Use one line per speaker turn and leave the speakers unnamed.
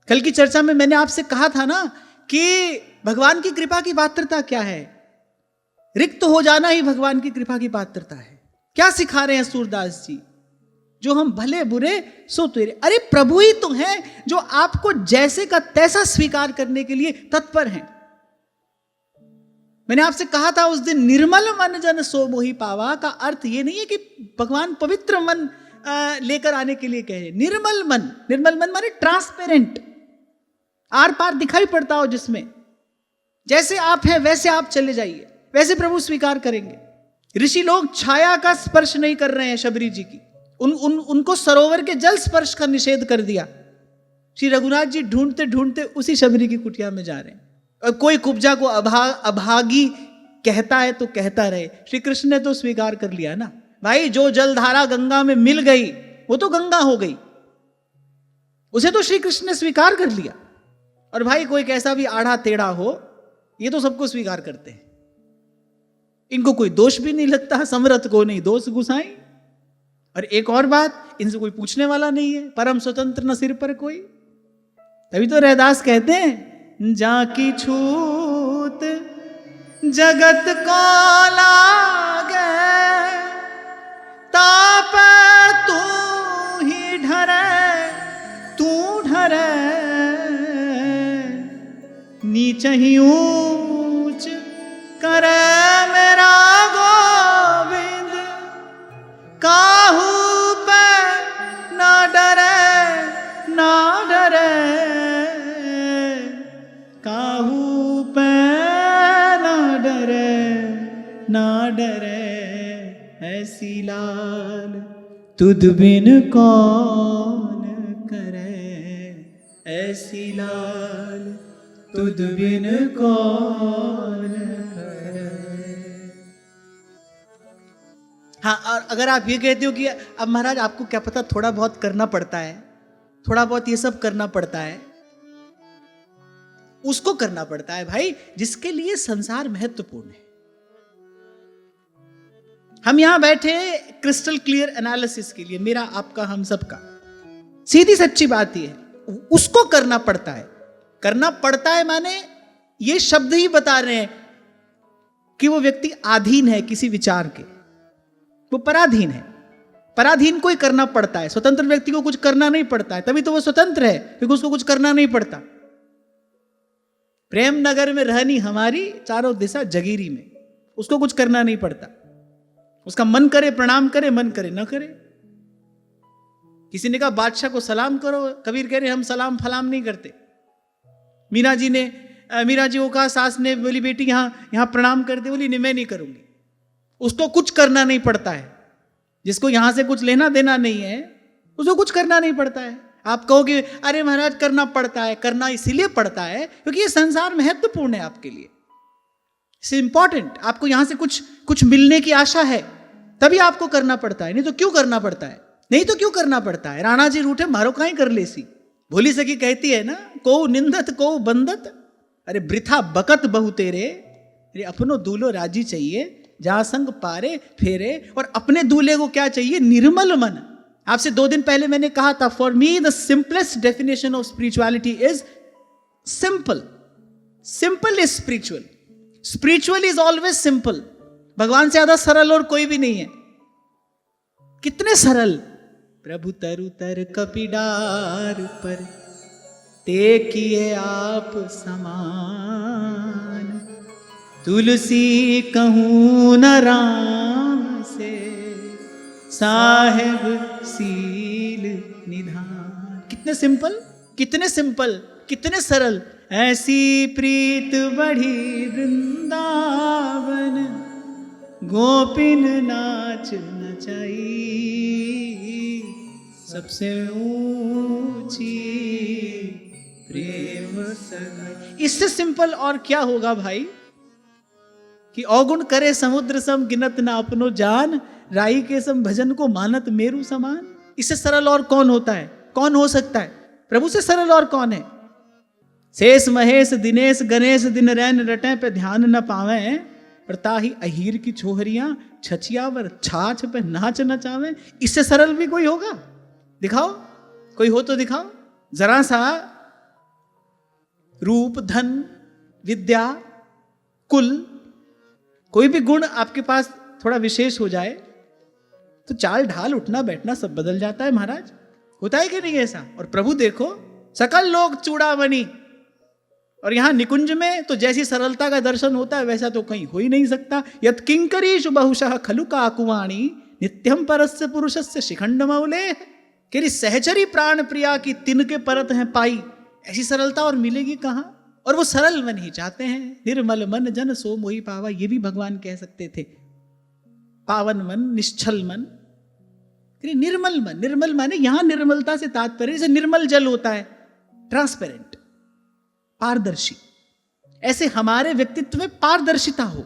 कल की चर्चा में मैंने आपसे कहा था ना कि भगवान की कृपा की पात्रता क्या है। रिक्त हो जाना ही भगवान की कृपा की पात्रता है। क्या सिखा रहे हैं सूरदास जी? जो हम भले बुरे सो तेरे। अरे प्रभु ही तो हैं जो आपको जैसे का तैसा स्वीकार करने के लिए तत्पर हैं। मैंने आपसे कहा था उस दिन, निर्मल मन जन सो मोहि पावा का अर्थ ये नहीं है कि भगवान पवित्र मन लेकर आने के लिए कह रहे। निर्मल मन, निर्मल मन माने ट्रांसपेरेंट, आर पार दिखाई पड़ता हो, जिसमें जैसे आप हैं वैसे आप चले जाइए, वैसे प्रभु स्वीकार करेंगे। ऋषि लोग छाया का स्पर्श नहीं कर रहे हैं शबरी जी की, उनको सरोवर के जल स्पर्श का निषेध कर दिया। श्री रघुनाथ जी ढूंढते ढूंढते उसी शबरी की कुटिया में जा रहे हैं। और कोई कुब्जा को अभागी कहता है तो कहता रहे, श्री कृष्ण ने तो स्वीकार कर लिया ना भाई। जो जलधारा गंगा में मिल गई वो तो गंगा हो गई, उसे तो श्री कृष्ण ने स्वीकार कर लिया। और भाई कोई कैसा भी आढ़ा टेढ़ा हो, ये तो सबको स्वीकार करते हैं, इनको कोई दोष भी नहीं लगता। समरथ को नहीं दोष गुसाई। और एक और बात, इनसे कोई पूछने वाला नहीं है, परम स्वतंत्र न सिर पर कोई। तभी तो रैदास कहते हैं, जाकी छूत जगत को लागे, ताप तू ही ढरे, तू ढरे, नीच ही ऊंच करे मेरा गोविंद, काहू पे ना डरे, ना डरे, काहू पे ना डरे, ना डरे, ऐसी लाल तुद बिन कौन करे, ऐसी लाल तुद बिन कौन करे। हाँ, और अगर आप ये कहते हो कि अब महाराज आपको क्या पता, थोड़ा बहुत करना पड़ता है, थोड़ा बहुत ये सब करना पड़ता है, उसको करना पड़ता है भाई जिसके लिए संसार महत्वपूर्ण है। हम यहां बैठे क्रिस्टल क्लियर एनालिसिस के लिए, मेरा आपका हम सबका। सीधी सच्ची बात यह है, उसको करना पड़ता है। करना पड़ता है माने ये शब्द ही बता रहे हैं कि वो व्यक्ति आधीन है किसी विचार के, वो पराधीन है। पराधीन को ही करना पड़ता है, स्वतंत्र व्यक्ति को कुछ करना नहीं पड़ता है, तभी तो वो स्वतंत्र है, क्योंकि उसको कुछ करना नहीं पड़ता। प्रेम नगर में रहनी हमारी, चारों दिशा जगीरी में, उसको कुछ करना नहीं पड़ता। उसका मन करे प्रणाम करे, मन करे न करे। किसी ने कहा बादशाह को सलाम करो, कबीर कह रहे हम सलाम फलाम नहीं करते। मीरा जी को कहा, सास ने बोली बेटी यहाँ प्रणाम कर दे, बोली नहीं मैं नहीं करूंगी। उसको कुछ करना नहीं पड़ता है, जिसको यहां से कुछ लेना देना नहीं है उसको कुछ करना नहीं पड़ता है। आप कहोगे अरे महाराज करना पड़ता है, करना इसीलिए पड़ता है क्योंकि ये संसार महत्वपूर्ण है आपके लिए, इट्स इंपॉर्टेंट। आपको यहां से कुछ मिलने की आशा है तभी आपको करना पड़ता है, नहीं तो क्यों करना पड़ता है? नहीं तो क्यों करना पड़ता है? राणा जी रूठे मारो काई कर लेसी, भोली सकी कहती है ना, को निंदत को बंदत, अरे वृथा बकत बहु तेरे, अरे अपनो दूल्हो राजी चाहिए, जहां संग पारे फेरे। और अपने दूल्हे को क्या चाहिए? निर्मल मन। आपसे 2 दिन पहले मैंने कहा था, for me the simplest definition of spirituality is simple. Simple is spiritual, spiritual is always simple. भगवान से ज्यादा सरल और कोई भी नहीं है। कितने सरल, प्रभु तरु तर कपिडार पर ते किए आप समान, तुलसी कहूं न राम से, साहेब सील निधान। कितने सिंपल, कितने सिंपल, कितने सरल। ऐसी प्रीत बढ़ी वृंदावन, गोपिन नाच नचाई, सबसे ऊंची प्रेम सगाई। इससे सिंपल और क्या होगा भाई? कि अवगुण करे समुद्र सम, गिनत ना अपनो जान, राई के सम भजन को मानत मेरु समान। इससे सरल और कौन होता है? कौन हो सकता है? प्रभु से सरल और कौन है? शेष महेश दिनेश गणेश दिन रैन रटे पे ध्यान न पावे, और ताही अहीर की छोहरियां छछियावर छाछ पे नाच नचावे। इससे सरल भी कोई होगा? दिखाओ, कोई हो तो दिखाओ। जरा सा रूप, धन, विद्या, कुल, कोई भी गुण आपके पास थोड़ा विशेष हो जाए तो चाल ढाल, उठना बैठना सब बदल जाता है महाराज। होता है कि नहीं ऐसा? और प्रभु देखो, सकल लोग चूड़ामणि, और यहां निकुंज में तो जैसी सरलता का दर्शन होता है वैसा तो कहीं हो ही नहीं सकता। यत किंकरीषु बहुशः खलु काकुवाणी नित्यम परस्य पुरुषस्य शिखंड मौले। केरी सहचरी प्राण प्रिया की तिनके परत हैं पाई, ऐसी सरलता और मिलेगी कहां? और वो सरल मन ही चाहते हैं। निर्मल मन जन सो मोहि पावा, ये भी भगवान कह सकते थे। पावन मन, निश्चल मन, निर्मल मन। निर्मल माने यहां निर्मलता से तात्पर्य जैसे निर्मल जल होता है, ट्रांसपेरेंट, पारदर्शी, ऐसे हमारे व्यक्तित्व में पारदर्शिता हो।